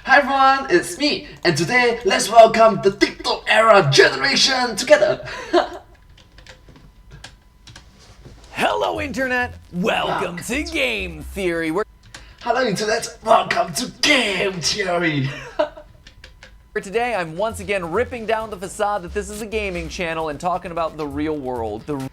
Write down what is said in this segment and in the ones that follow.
Hi everyone, it's me, and today let's welcome the TikTok era generation together. Hello Internet, welcome to Game Theory. Hello Internet, welcome to Game Theory. Today I'm once again ripping down the facade that this is a gaming channel and talking about the real world. The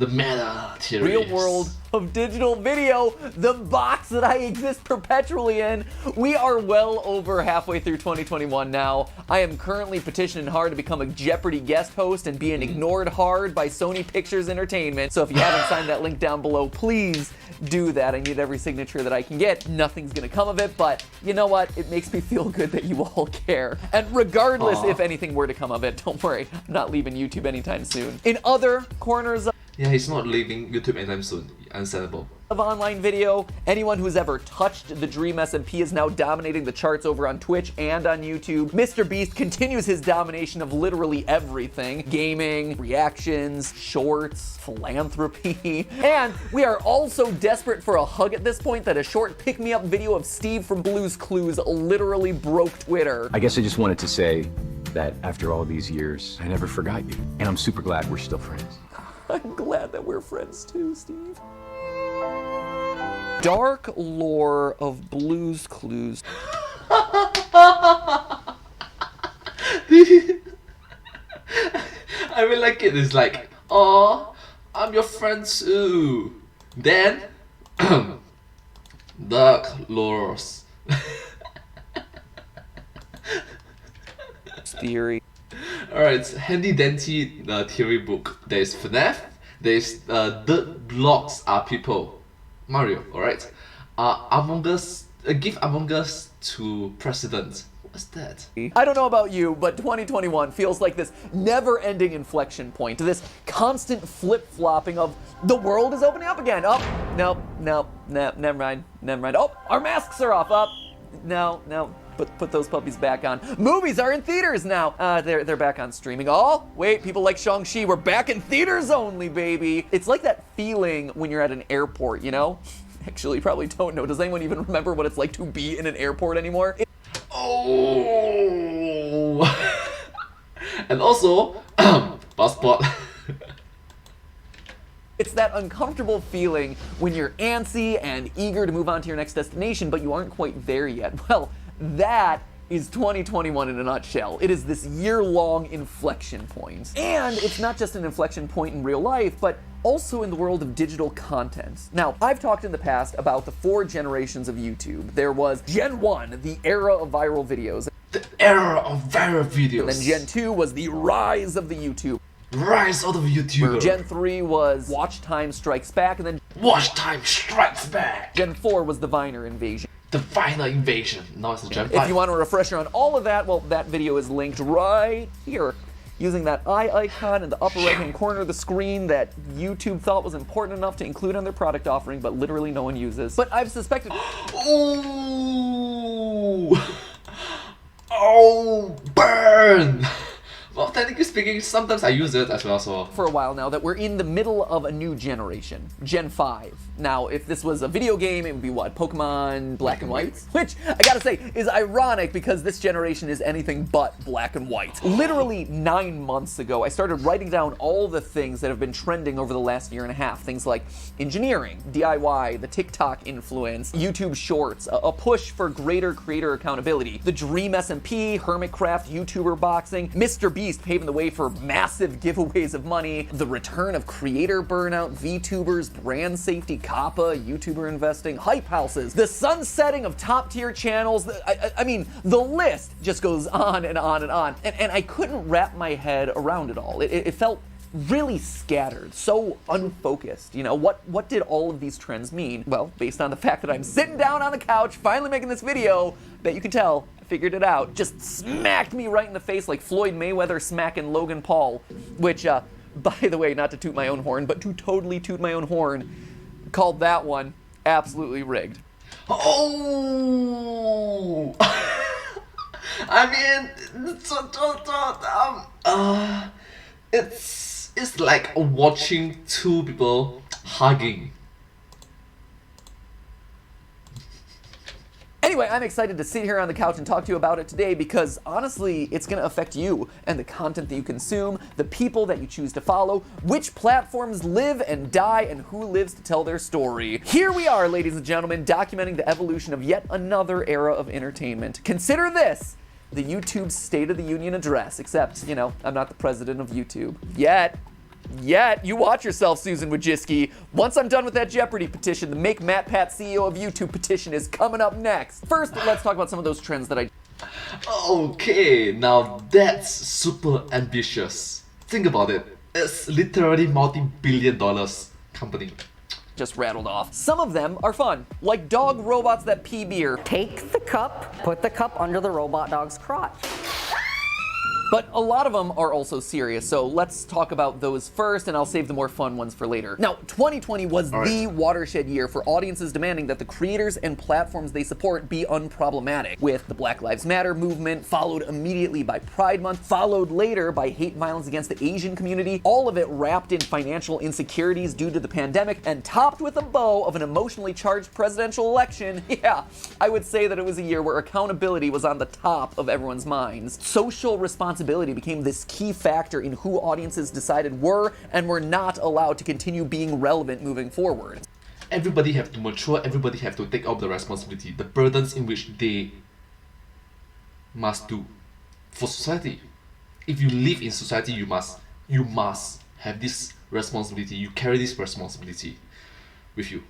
meta theories. Real world of digital video, the box that I exist perpetually in. We are well over halfway through 2021 now. I am currently petitioning hard to become a Jeopardy guest host and being ignored hard by Sony Pictures Entertainment. So if you haven't signed that link down below, please do that. I need every signature that I can get. Nothing's gonna come of it, but you know what? It makes me feel good that you all care. And regardless if anything were to come of it, don't worry, I'm not leaving YouTube anytime soon. In other corners Yeah, he's not leaving YouTube anytime soon. Understandable. Of online video, anyone who's ever touched the Dream SMP is now dominating the charts over on Twitch and on YouTube. Mr. Beast continues his domination of literally everything. Gaming, reactions, shorts, philanthropy. And we are all so desperate for a hug at this point that a short pick-me-up video of Steve from Blue's Clues literally broke Twitter. I guess I just wanted to say that after all these years, I never forgot you. And I'm super glad we're still friends. I'm glad that we're friends too, Steve. Dark lore of Blue's Clues. I really like it. It's like, oh, I'm your friend too. Then, dark lores. Theory. Alright, handy dandy theory book. There's FNAF, there's Dirt Blocks Are People. Mario, alright? Among Us, give Among Us to President. What's that? I don't know about you, but 2021 feels like this never-ending inflection point, this constant flip-flopping of the world is opening up again. Oh, no, never mind. Oh, our masks are off. No. Put those puppies back on. Movies are in theaters now. They're back on streaming. Oh, wait, people like Shang-Chi, we're back in theaters only, baby. It's like that feeling when you're at an airport, you know? Actually, you probably don't know. Does anyone even remember what it's like to be in an airport anymore? Oh! And also, passport. It's that uncomfortable feeling when you're antsy and eager to move on to your next destination, but you aren't quite there yet. Well, that is 2021 in a nutshell. It is this year-long inflection point. And it's not just an inflection point in real life, but also in the world of digital content. Now, I've talked in the past about the 4 generations of YouTube. There was Gen 1, the era of viral videos. The era of viral videos. And then Gen 2 was the rise of the YouTube. Rise of the YouTuber. Gen 3 was Watch Time Strikes Back, and then Watch Time Strikes Back. Gen 4 was the Viner invasion. The Viner invasion. Now it's a Gen 5. If you want a refresher on all of that, well, that video is linked right here, using that eye icon in the upper right-hand corner of the screen that YouTube thought was important enough to include on their product offering, but literally no one uses. But I've suspected... Oh, burn! Well, technically speaking, sometimes I use it as well, so... For a while now, that we're in the middle of a new generation, Gen 5. Now, if this was a video game, it would be what? Pokemon Black and White? Which, I gotta say, is ironic because this generation is anything but black and white. Literally 9 months ago, I started writing down all the things that have been trending over the last year and a half. Things like engineering, DIY, the TikTok influence, YouTube Shorts, a push for greater creator accountability, the Dream SMP, Hermitcraft, YouTuber boxing, Mr. Beast paving the way for massive giveaways of money, the return of creator burnout, VTubers, brand safety, COPPA, YouTuber investing, hype houses, the sunsetting of top-tier channels. I mean, the list just goes on and on and on. And I couldn't wrap my head around it all. It felt really scattered, so unfocused. You know, what did all of these trends mean? Well, based on the fact that I'm sitting down on the couch, finally making this video, bet you can tell, I figured it out. Just smacked me right in the face like Floyd Mayweather smacking Logan Paul, which, by the way, not to toot my own horn, but to totally toot my own horn, called that one absolutely rigged. Oh! I mean, it's like watching two people hugging. Anyway, I'm excited to sit here on the couch and talk to you about it today because honestly, it's going to affect you and the content that you consume, the people that you choose to follow, which platforms live and die, and who lives to tell their story. Here we are, ladies and gentlemen, documenting the evolution of yet another era of entertainment. Consider this the YouTube State of the Union address, except, you know, I'm not the president of YouTube. Yet. You watch yourself, Susan Wojcicki. Once I'm done with that Jeopardy petition, the Make Matt Pat CEO of YouTube petition is coming up next. First, let's talk about some of those trends that I... Okay, now that's super ambitious. Think about it. It's literally multi-billion dollars company. just rattled off. Some of them are fun, like dog robots that pee beer. Take the cup, put the cup under the robot dog's crotch. But a lot of them are also serious, so let's talk about those first, and I'll save the more fun ones for later. Now, 2020 was the watershed year for audiences demanding that the creators and platforms they support be unproblematic, with the Black Lives Matter movement, followed immediately by Pride Month, followed later by hate violence against the Asian community, all of it wrapped in financial insecurities due to the pandemic, and topped with a bow of an emotionally charged presidential election. Yeah, I would say that it was a year where accountability was on the top of everyone's minds. Social responsibility became this key factor in who audiences decided were and were not allowed to continue being relevant moving forward. Everybody have to mature, everybody have to take up the responsibility, the burdens in which they must do for society. If you live in society, you must have this responsibility, you carry this responsibility with you.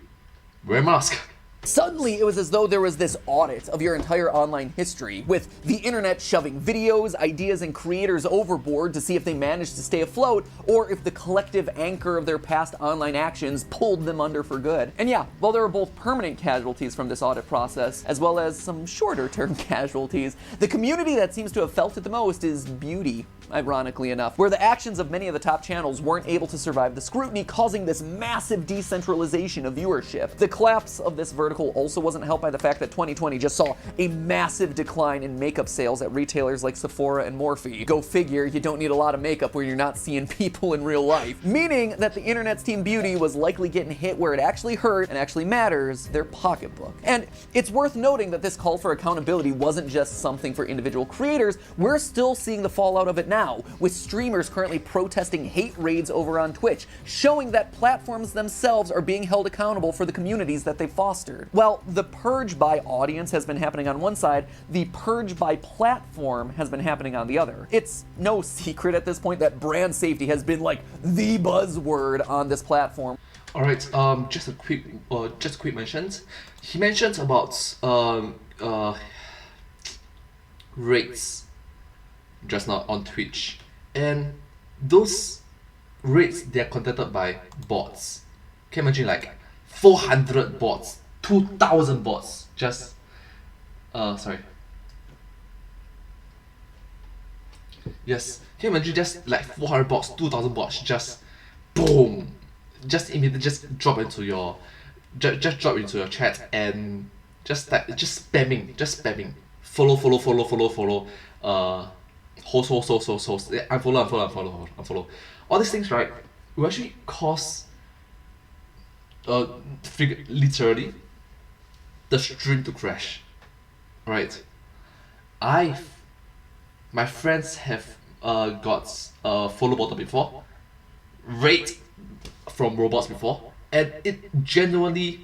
Wear a mask. Suddenly, it was as though there was this audit of your entire online history, with the internet shoving videos, ideas, and creators overboard to see if they managed to stay afloat, or if the collective anchor of their past online actions pulled them under for good. And yeah, while there were both permanent casualties from this audit process, as well as some shorter-term casualties, the community that seems to have felt it the most is beauty, ironically enough, where the actions of many of the top channels weren't able to survive the scrutiny, causing this massive decentralization of viewership. The collapse of this vertical also wasn't helped by the fact that 2020 just saw a massive decline in makeup sales at retailers like Sephora and Morphe. Go figure, you don't need a lot of makeup when you're not seeing people in real life. Meaning that the internet's team beauty was likely getting hit where it actually hurt and actually matters, their pocketbook. And it's worth noting that this call for accountability wasn't just something for individual creators, we're still seeing the fallout of it now, with streamers currently protesting hate raids over on Twitch, showing that platforms themselves are being held accountable for the communities that they fostered. Well, the purge by audience has been happening on one side, the purge by platform has been happening on the other. It's no secret at this point that brand safety has been like the buzzword on this platform. Alright, just a quick mentions. He mentioned about rates just now on Twitch, and those rates, they are conducted by bots. Can you imagine, like 400 bots, 2,000 bots, just sorry. Yes, can you imagine just like 400 bots, 2,000 bots, just boom, just immediately just drop into your chat and just spamming, follow, host, unfollow. All these things, right, will actually cause literally the stream to crash. Right, my friends have got follow bottom before, raid from robots before, and it genuinely,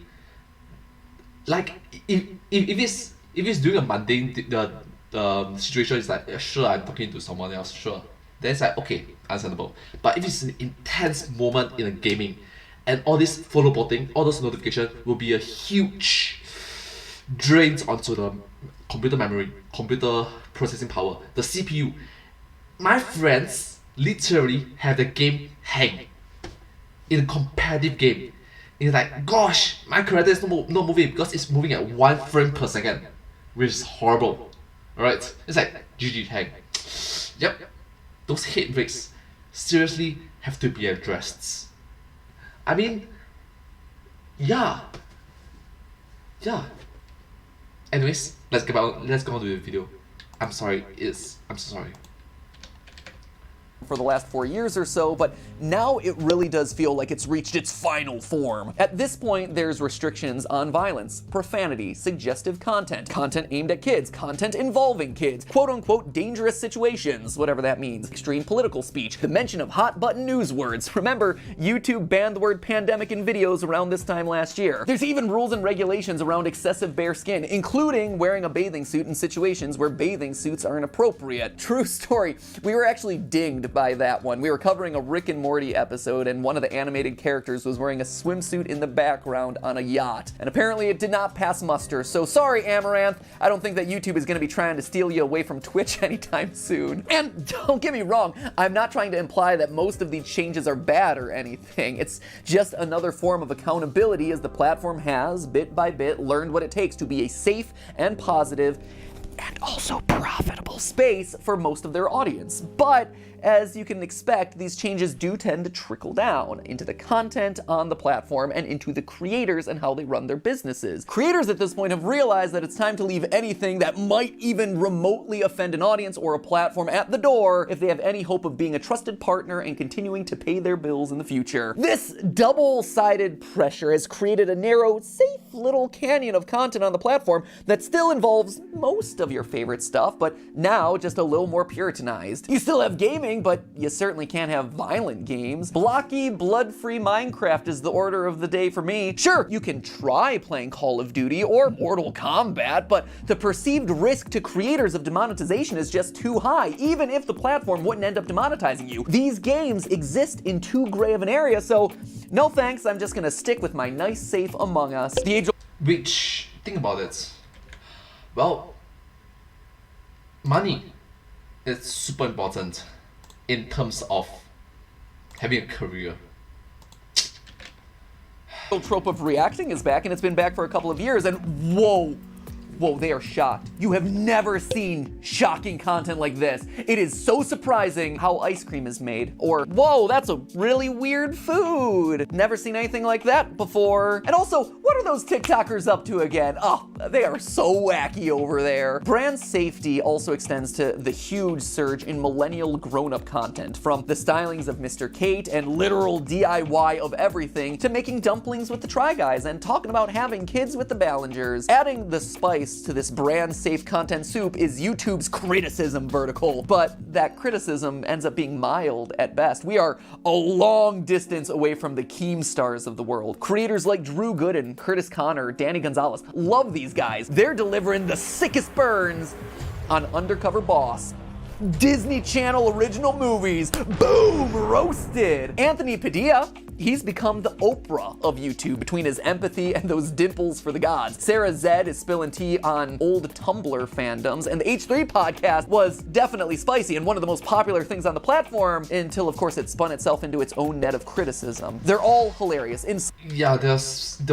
like, if it's doing a mundane situation, it's like, sure, I'm talking to someone else, sure, then it's like, okay, understandable. But if it's an intense moment in a gaming, and all this follow botting, all those notifications will be a huge drains onto the computer memory, computer processing power, the CPU. My friends literally have the game hang in a competitive game. It's like, gosh, my character is not moving because it's moving at 1 frame per second, which is horrible. Alright, it's like GG hang. Yep, those hate rates seriously have to be addressed. I mean, yeah. Anyways, let's go on to the video. I'm so sorry. for the last 4 years or so, but now it really does feel like it's reached its final form. At this point, there's restrictions on violence, profanity, suggestive content, content aimed at kids, content involving kids, quote-unquote dangerous situations, whatever that means, extreme political speech, the mention of hot-button news words. Remember, YouTube banned the word pandemic in videos around this time last year. There's even rules and regulations around excessive bare skin, including wearing a bathing suit in situations where bathing suits are inappropriate. True story, we were actually dinged by that one. We were covering a Rick and Morty episode, and one of the animated characters was wearing a swimsuit in the background on a yacht. And apparently it did not pass muster, so sorry, Amaranth. I don't think that YouTube is gonna be trying to steal you away from Twitch anytime soon. And don't get me wrong, I'm not trying to imply that most of these changes are bad or anything. It's just another form of accountability as the platform has, bit by bit, learned what it takes to be a safe and positive and also profitable space for most of their audience. But as you can expect, these changes do tend to trickle down into the content on the platform and into the creators and how they run their businesses. Creators at this point have realized that it's time to leave anything that might even remotely offend an audience or a platform at the door if they have any hope of being a trusted partner and continuing to pay their bills in the future. This double-sided pressure has created a narrow, safe little canyon of content on the platform that still involves most of your favorite stuff, but now just a little more puritanized. You still have gaming, but you certainly can't have violent games. Blocky, blood-free Minecraft is the order of the day for me. Sure, you can try playing Call of Duty or Mortal Kombat, but the perceived risk to creators of demonetization is just too high, even if the platform wouldn't end up demonetizing you. These games exist in too gray of an area, so no thanks, I'm just gonna stick with my nice, safe Among Us. The age Which, think about it. Well, money is super important in terms of having a career. trope of reacting is back, and it's been back for a couple of years, and whoa, they are shocked. You have never seen shocking content like this. It is so surprising how ice cream is made. Or, whoa, that's a really weird food. Never seen anything like that before. And also, what are those TikTokers up to again? Oh, they are so wacky over there. Brand safety also extends to the huge surge in millennial grown-up content, from the stylings of Mr. Kate and literal DIY of everything to making dumplings with the Try Guys and talking about having kids with the Ballingers. Adding the spice to this brand safe content soup is YouTube's criticism vertical, but that criticism ends up being mild at best. We are a long distance away from the Keemstars of the world. Creators like Drew Gooden, Curtis Connor, Danny Gonzalez, love these guys. They're delivering the sickest burns on Undercover Boss, Disney Channel original movies, boom, roasted. Anthony Padilla, he's become the Oprah of YouTube between his empathy and those dimples for the gods. Sarah Zed is spilling tea on old Tumblr fandoms, and the H3 podcast was definitely spicy and one of the most popular things on the platform until, of course, it spun itself into its own net of criticism. They're all hilarious, Yeah, there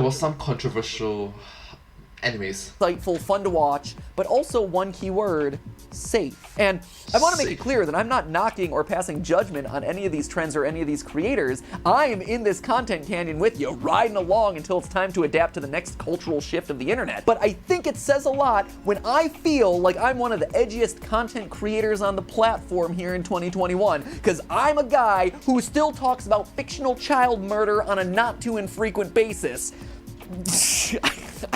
was some controversial animes. insightful, fun to watch, but also one key word, safe. And I want to make it Safe. clear that I'm not knocking or passing judgment on any of these trends or any of these creators. I am in this content canyon with you, riding along until it's time to adapt to the next cultural shift of the internet. But I think it says a lot when I feel like I'm one of the edgiest content creators on the platform here in 2021, because I'm a guy who still talks about fictional child murder on a not too infrequent basis.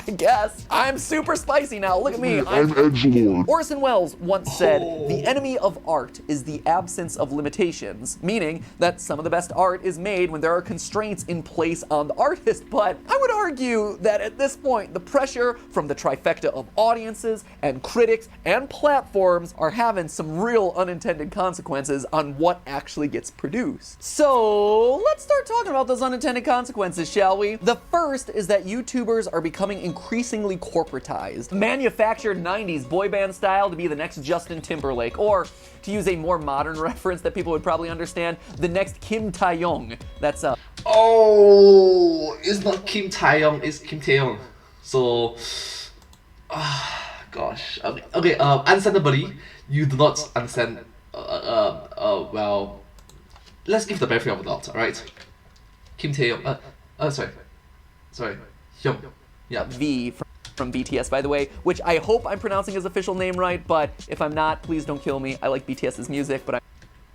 I guess. I'm super spicy now. Look at me. I'm edgelord. Orson Welles once said, "The enemy of art is the absence of limitations," meaning that some of the best art is made when there are constraints in place on the artist. But I would argue that at this point, the pressure from the trifecta of audiences and critics and platforms are having some real unintended consequences on what actually gets produced. So let's start talking about those unintended consequences, shall we? The first is that YouTubers are becoming increasingly corporatized. Manufactured 90s boy band style to be the next Justin Timberlake, or to use a more modern reference that people would probably understand, the next Kim Tae-young. That's Oh, it's not Kim Tae-young, it's Kim Tae-young. So, gosh. Okay, understandably, you do not understand, well, let's give the benefit of the doubt, alright? Kim Tae-young, sorry, Hyung, yeah. V from BTS, by the way, which I hope I'm pronouncing his official name right, but if I'm not, please don't kill me. I like BTS's music, but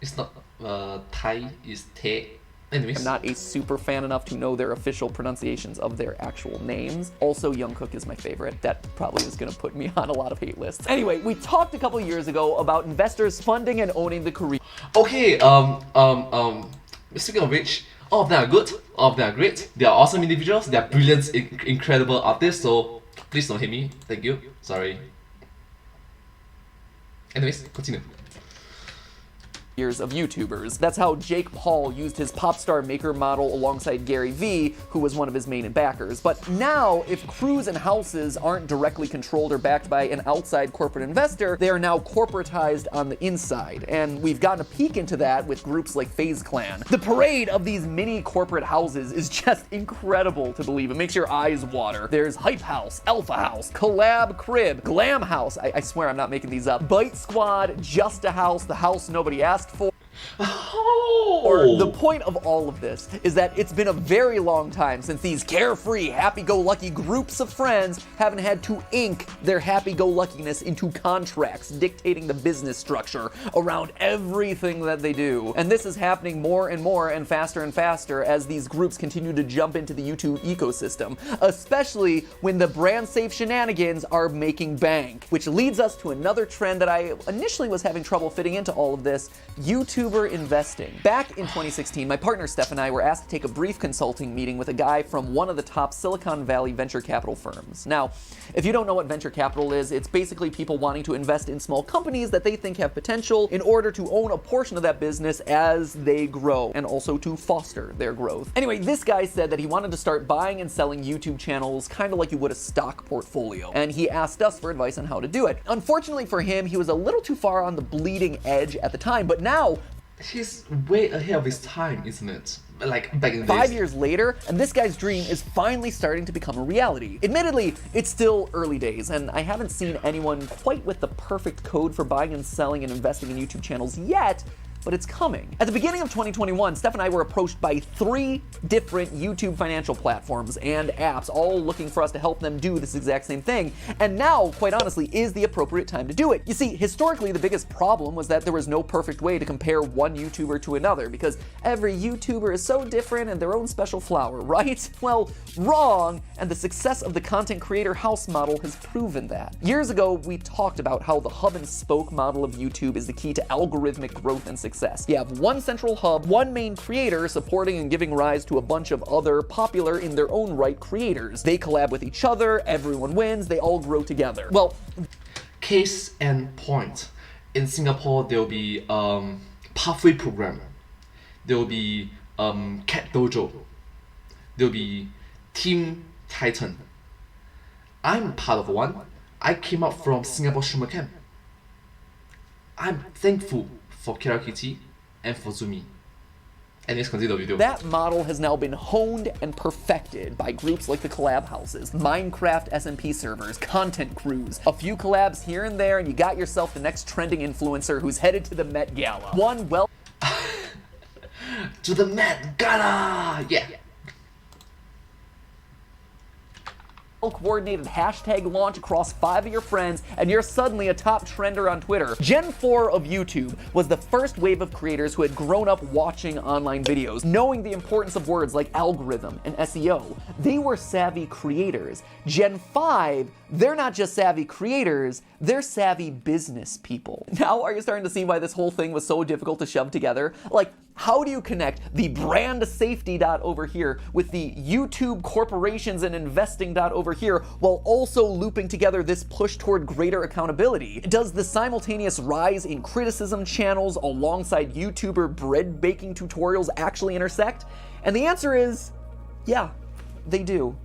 It's not. Thai is Te. Anyways. I'm not a super fan enough to know their official pronunciations of their actual names. Also, Jungkook is my favorite. That probably is gonna put me on a lot of hate lists. Anyway, we talked a couple years ago about investors funding and owning the Korean. Okay, speaking of which, all of them are good, all of them are great. They are awesome individuals, they are brilliant, incredible artists, so please don't hate me. Thank you. Sorry. Anyways, continue. Years of YouTubers. That's how Jake Paul used his Popstar Maker model alongside Gary Vee, who was one of his main backers. But now, if crews and houses aren't directly controlled or backed by an outside corporate investor, they are now corporatized on the inside. And we've gotten a peek into that with groups like FaZe Clan. The parade of these mini corporate houses is just incredible to believe. It makes your eyes water. There's Hype House, Alpha House, Collab Crib, Glam House, I swear I'm not making these up, Bite Squad, Just a House, the house nobody asked for. Or the point of all of this is that it's been a very long time since these carefree, happy-go-lucky groups of friends haven't had to ink their happy-go-luckiness into contracts dictating the business structure around everything that they do. And this is happening more and more and faster as these groups continue to jump into the YouTube ecosystem, especially when the brand-safe shenanigans are making bank. Which leads us to another trend that I initially was having trouble fitting into all of this: YouTuber investing. Back in 2016, my partner Steph and I were asked to take a brief consulting meeting with a guy from one of the top Silicon Valley venture capital firms. Now, if you don't know what venture capital is, it's basically people wanting to invest in small companies that they think have potential in order to own a portion of that business as they grow, and also to foster their growth. Anyway, this guy said that he wanted to start buying and selling YouTube channels kind of like you would a stock portfolio, and he asked us for advice on how to do it. Unfortunately for him, he was a little too far on the bleeding edge at the time, but now he's way ahead of his time, isn't it? Like back in the 5 days. years later, and this guy's dream is finally starting to become a reality. Admittedly, it's still early days, and I haven't seen anyone quite with the perfect code for buying and selling and investing in YouTube channels yet, but it's coming. At the beginning of 2021, Steph and I were approached by 3 different YouTube financial platforms and apps, all looking for us to help them do this exact same thing. And now, quite honestly, is the appropriate time to do it. You see, historically, the biggest problem was that there was no perfect way to compare one YouTuber to another, because every YouTuber is so different and their own special flower, right? Well, wrong, and the success of the content creator house model has proven that. Years ago, we talked about how the hub and spoke model of YouTube is the key to algorithmic growth and success. You have one central hub, one main creator supporting and giving rise to a bunch of other popular in their own right creators. They collab with each other, everyone wins, they all grow together. Well, Case and point. In Singapore, there will be Pathway Program. There will be Cat Dojo. There will be Team Titan. I'm part of one. I came out from Singapore Streamer Camp. I'm thankful for KRKT and for Zumi. And let's continue the video. that model has now been honed and perfected by groups like the collab houses, Minecraft SMP servers, content crews, a few collabs here and there, and you got yourself the next trending influencer who's headed to the Met Gala. One well To the Met Gala! Yeah. coordinated hashtag launch across 5 of your friends, and you're suddenly a top trender on Twitter. Gen 4 of YouTube was the first wave of creators who had grown up watching online videos, knowing the importance of words like algorithm and SEO. They were savvy creators. Gen 5, they're not just savvy creators, they're savvy business people. Now are you starting to see why this whole thing was so difficult to shove together? Like, how do you connect the brand safety dot over here with the YouTube corporations and investing dot over here while also looping together this push toward greater accountability? Does the simultaneous rise in criticism channels alongside YouTuber bread baking tutorials actually intersect? And the answer is, yeah, they do.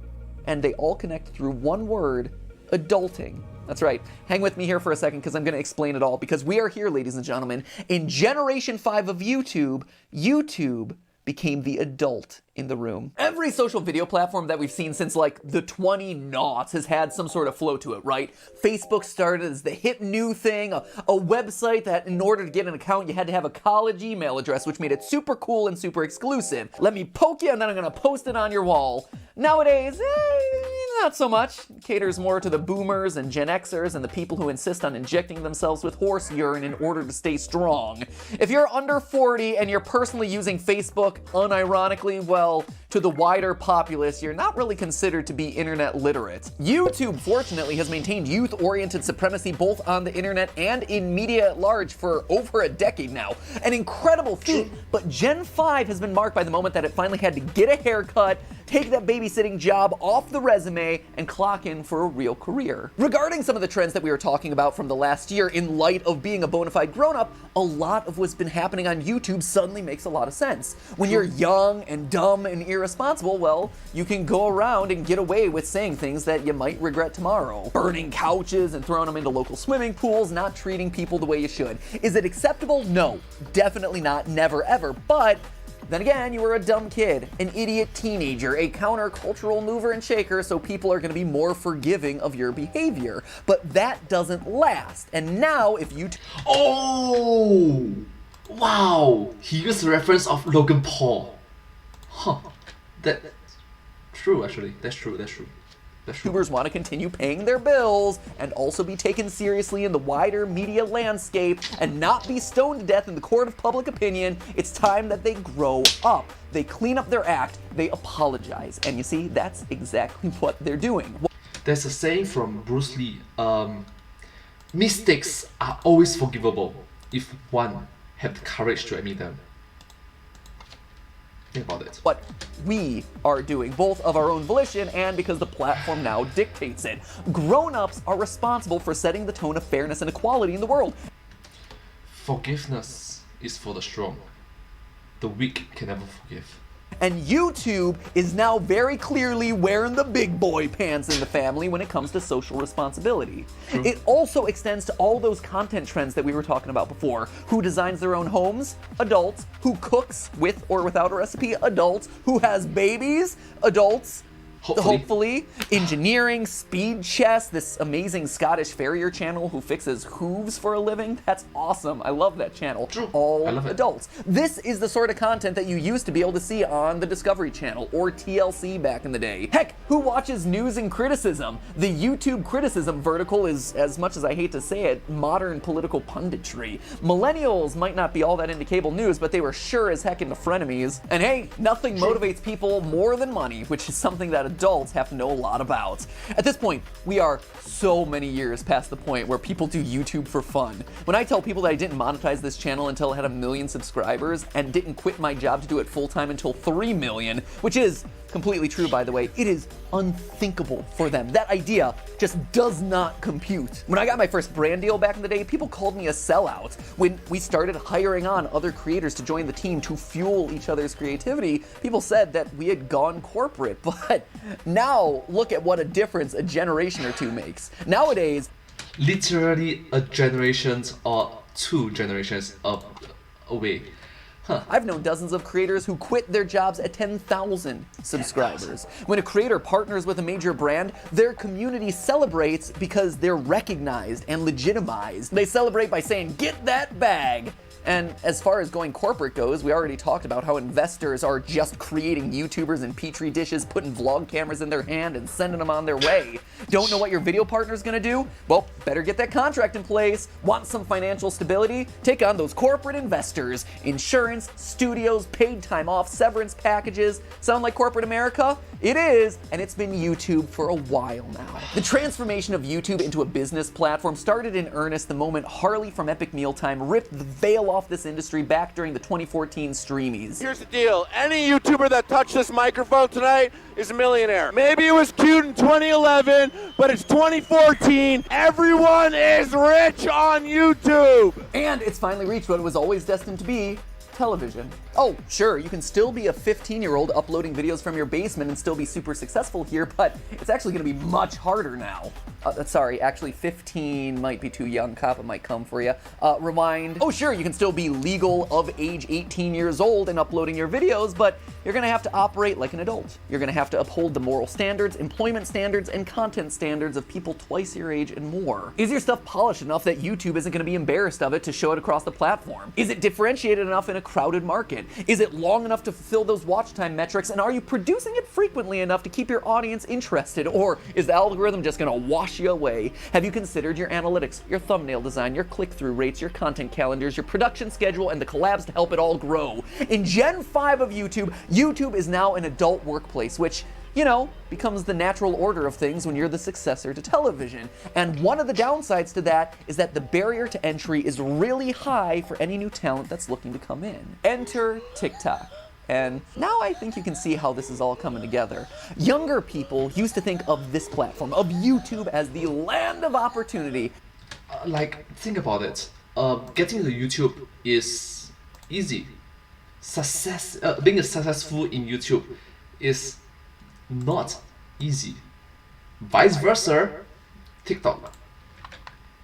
And they all connect through one word: adulting. That's right. Hang with me here for a second because I'm going to explain it all, because we are here, ladies and gentlemen. In Generation 5 of YouTube, YouTube became the adult in the room. Every social video platform that we've seen since like the 2000s has had some sort of flow to it, right? Facebook started as the hip new thing, a website that in order to get an account you had to have a college email address, which made it super cool and super exclusive. Let me poke you and then I'm gonna post it on your wall. Nowadays, not so much. It caters more to the boomers and Gen Xers and the people who insist on injecting themselves with horse urine in order to stay strong. If you're under 40 and you're personally using Facebook, unironically, well, to the wider populace, you're not really considered to be internet literate. YouTube, fortunately, has maintained youth-oriented supremacy both on the internet and in media at large for over a decade now. An incredible feat, but Gen 5 has been marked by the moment that it finally had to get a haircut, take that babysitting job off the resume, and clock in for a real career. Regarding some of the trends that we were talking about from the last year in light of being a bona fide grown-up, a lot of what's been happening on YouTube suddenly makes a lot of sense. When you're young and dumb and irresponsible, well, you can go around and get away with saying things that you might regret tomorrow. Burning couches and throwing them into local swimming pools, not treating people the way you should. Is it acceptable? No, definitely not, never ever, but then again, you were a dumb kid, an idiot teenager, a countercultural mover and shaker, so people are going to be more forgiving of your behavior. But that doesn't last. And now, if you... Oh! Wow! He used the reference of Logan Paul. Huh. That's true, actually. That's true. YouTubers want to continue paying their bills and also be taken seriously in the wider media landscape and not be stoned to death in the court of public opinion, it's time that they grow up. They clean up their act, they apologize. And you see, that's exactly what they're doing. There's a saying from Bruce Lee, mistakes are always forgivable if one have the courage to admit them. Think about it. What we are doing, both of our own volition and because the platform now dictates it. Grown-ups are responsible for setting the tone of fairness and equality in the world. Forgiveness is for the strong. The weak can never forgive. And YouTube is now very clearly wearing the big boy pants in the family when it comes to social responsibility. True. It also extends to all those content trends that we were talking about before. Who designs their own homes? Adults. Who cooks with or without a recipe? Adults. Who has babies? Adults. Hopefully. Engineering, speed chess, this amazing Scottish farrier channel who fixes hooves for a living. That's awesome. I love that channel. True. All I love it. adults. This is the sort of content that you used to be able to see on the Discovery Channel or TLC back in the day. Heck, who watches news and criticism? The YouTube criticism vertical is, as much as I hate to say it, modern political punditry. Millennials might not be all that into cable news, but they were sure as heck into frenemies. And hey, nothing motivates people more than money, which is something that adults have to know a lot about. At this point, we are so many years past the point where people do YouTube for fun. When I tell people that I didn't monetize this channel until it had 1 million subscribers and didn't quit my job to do it full-time until 3 million, which is completely true, by the way, it is unthinkable for them. That idea just does not compute. When I got my first brand deal back in the day, people called me a sellout. When we started hiring on other creators to join the team to fuel each other's creativity, people said that we had gone corporate. But now, look at what a difference a generation or two makes. Nowadays, Literally a generation or 2 generations away. I've known dozens of creators who quit their jobs at 10,000 subscribers. When a creator partners with a major brand, their community celebrates because they're recognized and legitimized. They celebrate by saying, "Get that bag." And as far as going corporate goes, we already talked about how investors are just creating YouTubers in petri dishes, putting vlog cameras in their hand and sending them on their way. Don't know what your video partner's gonna do? Well, better get that contract in place. Want some financial stability? Take on those corporate investors. Insurance, studios, paid time off, severance packages. Sound like corporate America? It is, and it's been YouTube for a while now. The transformation of YouTube into a business platform started in earnest the moment Harley from Epic Mealtime ripped the veil off this industry back during the 2014 Streamies. Here's the deal. Any YouTuber that touched this microphone tonight is a millionaire. Maybe it was cute in 2011, but it's 2014. Everyone is rich on YouTube. And it's finally reached what it was always destined to be, television. Oh, sure, you can still be a 15-year-old uploading videos from your basement and still be super successful here, but it's actually gonna be much harder now. Sorry, actually 15 might be too young, cop, it might come for you. Rewind. Oh, sure, you can still be legal of age 18 years old and uploading your videos, but you're gonna have to operate like an adult. You're gonna have to uphold the moral standards, employment standards, and content standards of people twice your age and more. Is your stuff polished enough that YouTube isn't gonna be embarrassed of it to show it across the platform? Is it differentiated enough in a crowded market? Is it long enough to fulfill those watch time metrics, and are you producing it frequently enough to keep your audience interested, or is the algorithm just gonna wash you away? Have you considered your analytics, your thumbnail design, your click-through rates, your content calendars, your production schedule, and the collabs to help it all grow? In Gen 5 of YouTube, YouTube is now an adult workplace, which, you know, becomes the natural order of things when you're the successor to television. And one of the downsides to that is that the barrier to entry is really high for any new talent that's looking to come in. Enter TikTok. And now I think you can see how this is all coming together. Younger people used to think of this platform, of YouTube, as the land of opportunity. Like, think about it. Getting to YouTube is easy. Being successful in YouTube is not easy. Vice versa, TikTok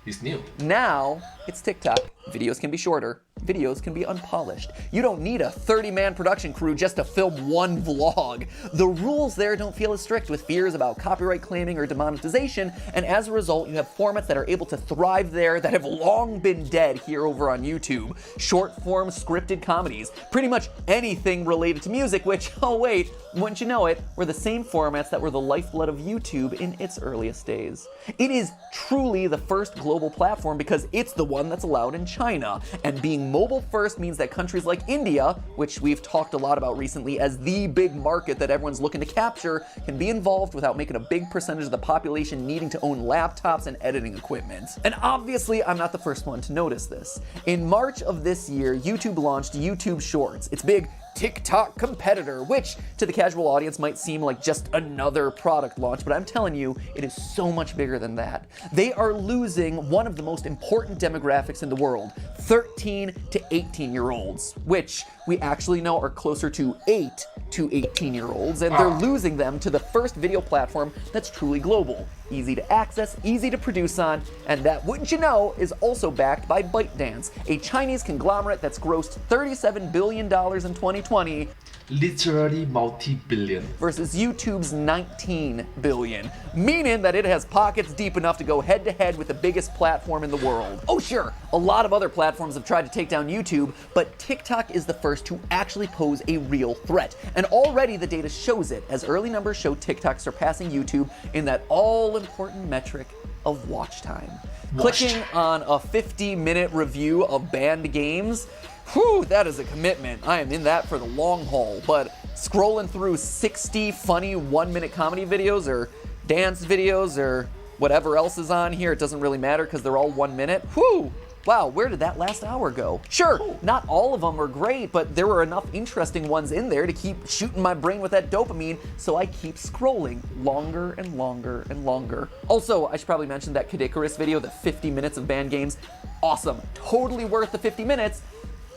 is new. Now, it's TikTok. Videos can be shorter. Videos can be unpolished. You don't need a 30-man production crew just to film one vlog. The rules there don't feel as strict, with fears about copyright claiming or demonetization, and as a result, you have formats that are able to thrive there that have long been dead here over on YouTube. Short-form scripted comedies, pretty much anything related to music, which, oh wait, wouldn't you know it, were the same formats that were the lifeblood of YouTube in its earliest days. It is truly the first global platform because it's the one that's allowed in China, and being mobile first means that countries like India, which we've talked a lot about recently as the big market that everyone's looking to capture, can be involved without making a big percentage of the population needing to own laptops and editing equipment. And obviously, I'm not the first one to notice this. In March of this year, YouTube launched YouTube Shorts, its big TikTok competitor, which to the casual audience might seem like just another product launch, but I'm telling you, it is so much bigger than that. They are losing one of the most important demographics in the world, 13 to 18-year-olds, which we actually know are closer to 8 to 18-year-olds, and they're losing them to the first video platform that's truly global. Easy to access, easy to produce on, and that, wouldn't you know, is also backed by ByteDance, a Chinese conglomerate that's grossed $37 billion in 2020, Literally multi-billion. versus YouTube's 19 billion, meaning that it has pockets deep enough to go head-to-head with the biggest platform in the world. Oh sure, a lot of other platforms have tried to take down YouTube, but TikTok is the first to actually pose a real threat. And already the data shows it, as early numbers show TikTok surpassing YouTube in that all-important metric of watch time. Clicking on a 50-minute review of banned games, whew, that is a commitment. I am in that for the long haul, but scrolling through 60 funny 1-minute comedy videos or dance videos or whatever else is on here, it doesn't really matter because they're all 1 minute. Whew, wow, where did that last hour go? Sure, not all of them are great, but there were enough interesting ones in there to keep shooting my brain with that dopamine, so I keep scrolling longer and longer and longer. Also, I should probably mention that Kid Icarus video, the 50 minutes of banned games, awesome, totally worth the 50 minutes,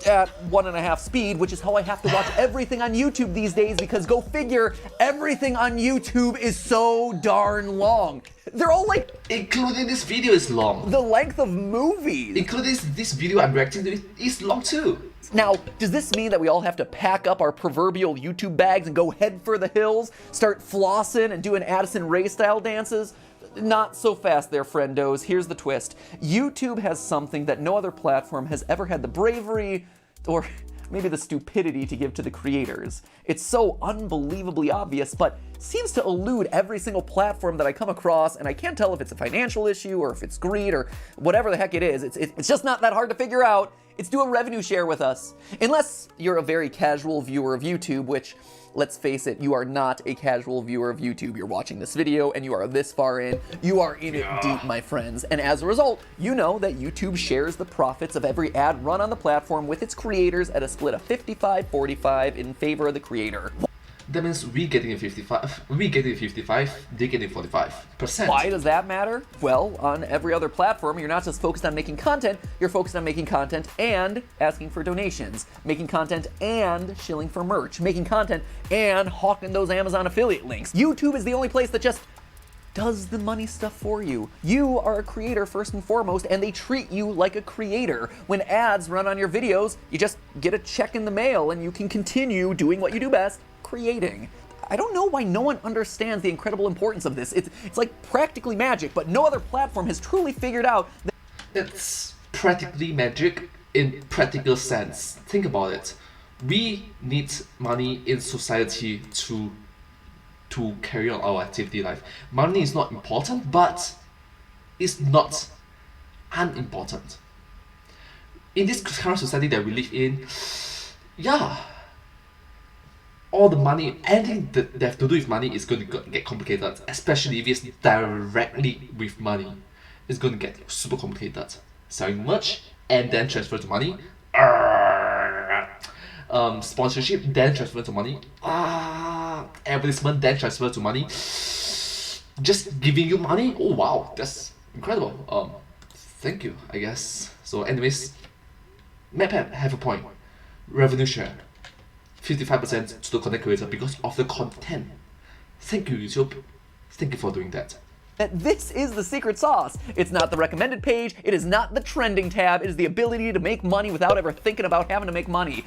at 1.5 speed, which is how I have to watch everything on YouTube these days, because go figure, everything on YouTube is so darn long. They're all like, Including this video is long. the length of movies. Including this video I'm reacting to is long too. Now, does this mean that we all have to pack up our proverbial YouTube bags and go head for the hills, start flossing and doing Addison Rae style dances? Not so fast there, friendos. Here's the twist. YouTube has something that no other platform has ever had the bravery, or maybe the stupidity, to give to the creators. It's so unbelievably obvious, but seems to elude every single platform that I come across, and I can't tell if it's a financial issue or if it's greed or whatever the heck it is. It's just not that hard to figure out. It's doing revenue share with us. Unless you're a very casual viewer of YouTube, which, let's face it, you are not a casual viewer of YouTube. You're watching this video and you are this far in. You are in it deep, my friends. And as a result, you know that YouTube shares the profits of every ad run on the platform with its creators at a split of 55-45 in favor of the creator. That means we getting 55, they getting 45%. Why does that matter? Well, on every other platform, you're not just focused on making content, you're focused on making content and asking for donations, making content and shilling for merch, making content and hawking those Amazon affiliate links. YouTube is the only place that just does the money stuff for you. You are a creator first and foremost, and they treat you like a creator. When ads run on your videos, you just get a check in the mail and you can continue doing what you do best, creating. I don't know why no one understands the incredible importance of this. It's like practically magic, but no other platform has truly figured out that It's practically magic in practical sense. Think about it. We need money in society to carry on our activity life. Money is not important, but it's not unimportant. In this current society that we live in, yeah, all the money, anything that have to do with money is going to get complicated, especially if it's directly with money. It's going to get super complicated. Selling merch and then transfer to money. Sponsorship then transfer to money. Advertisement then transfer to money. Just giving you money. Oh wow, that's incredible. Thank you, I guess. So anyways, MapApp have a point. Revenue share. 55% to the content creator because of the content. Thank you, YouTube. Thank you for doing that. this is the secret sauce. It's not the recommended page, it is not the trending tab, it is the ability to make money without ever thinking about having to make money.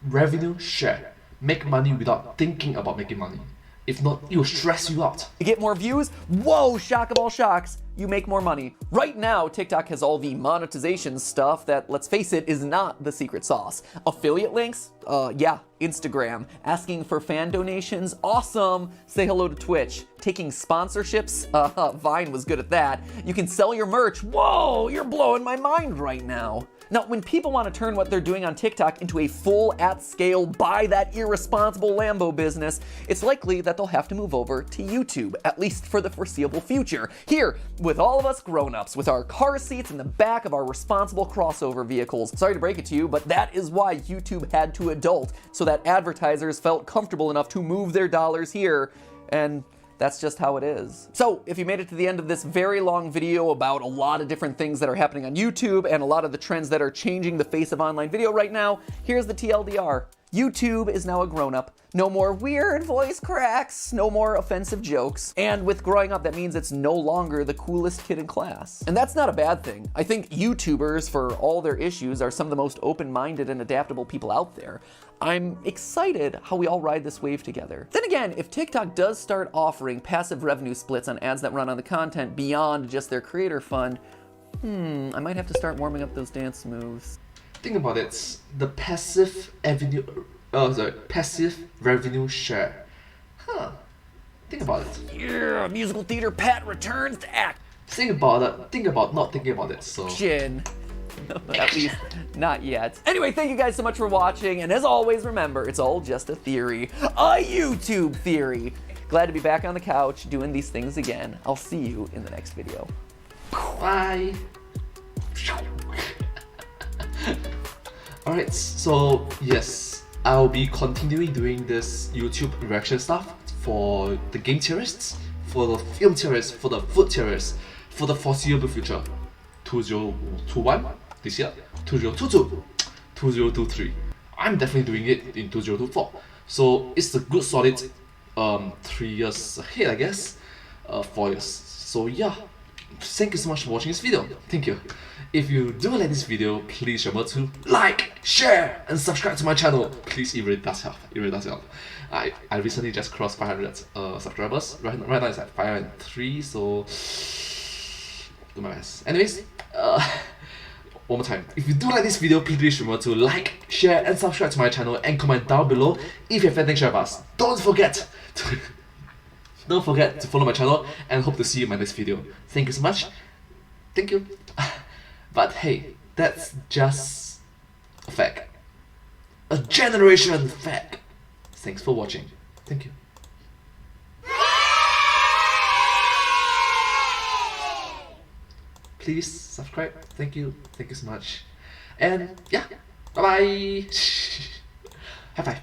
Revenue share. Make money without thinking about making money. If not, it will stress you out. You get more views, whoa, shock of all shocks, you make more money. Right now, TikTok has all the monetization stuff that, let's face it, is not the secret sauce. Affiliate links? Yeah. Instagram. Asking for fan donations? Awesome. Say hello to Twitch. Taking sponsorships? Vine was good at that. You can sell your merch. Whoa, you're blowing my mind right now. Now, when people want to turn what they're doing on TikTok into a full, at-scale, buy that irresponsible Lambo business, it's likely that they'll have to move over to YouTube, at least for the foreseeable future. Here, with all of us grown-ups, with our car seats in the back of our responsible crossover vehicles. Sorry to break it to you, but that is why YouTube had to adult, so that advertisers felt comfortable enough to move their dollars here, and that's just how it is. So, if you made it to the end of this very long video about a lot of different things that are happening on YouTube and a lot of the trends that are changing the face of online video right now, here's the TLDR. YouTube is now a grown-up. No more weird voice cracks, no more offensive jokes. And with growing up, that means it's no longer the coolest kid in class. And that's not a bad thing. I think YouTubers, for all their issues, are some of the most open-minded and adaptable people out there. I'm excited how we all ride this wave together. Then again, if TikTok does start offering passive revenue splits on ads that run on the content beyond just their creator fund, I might have to start warming up those dance moves. Think about it. The passive revenue share. Think about it. Yeah, musical theater Pat returns to act. Think about it. Think about not thinking about it. So. At least, not yet. Anyway, thank you guys so much for watching, and as always, remember, it's all just a theory. A YouTube theory! Glad to be back on the couch doing these things again. I'll see you in the next video. Bye! Alright, so yes, I'll be continuing doing this YouTube reaction stuff for the Game Theorists, for the Film Theorists, for the Food Theorists, for the foreseeable future. 2021 this year, 2022, 2023. I'm definitely doing it in 2024. So it's a good solid 3 years ahead, I guess. 4 years. So yeah, thank you so much for watching this video. Thank you. If you do like this video, please remember to like, share, and subscribe to my channel. Please, it really does help. It really does help. I recently just crossed 500 subscribers. Right now it's at 503, so do my best. Anyways, one more time. If you do like this video, please remember to like, share, and subscribe to my channel, and comment down below if you have anything to share with us. Don't forget to follow my channel, and hope to see you in my next video. Thank you so much. Thank you. But hey, that's just a fact. A generation fact. Thanks for watching. Thank you. Please subscribe. Thank you. Thank you so much. And yeah, bye bye. High five.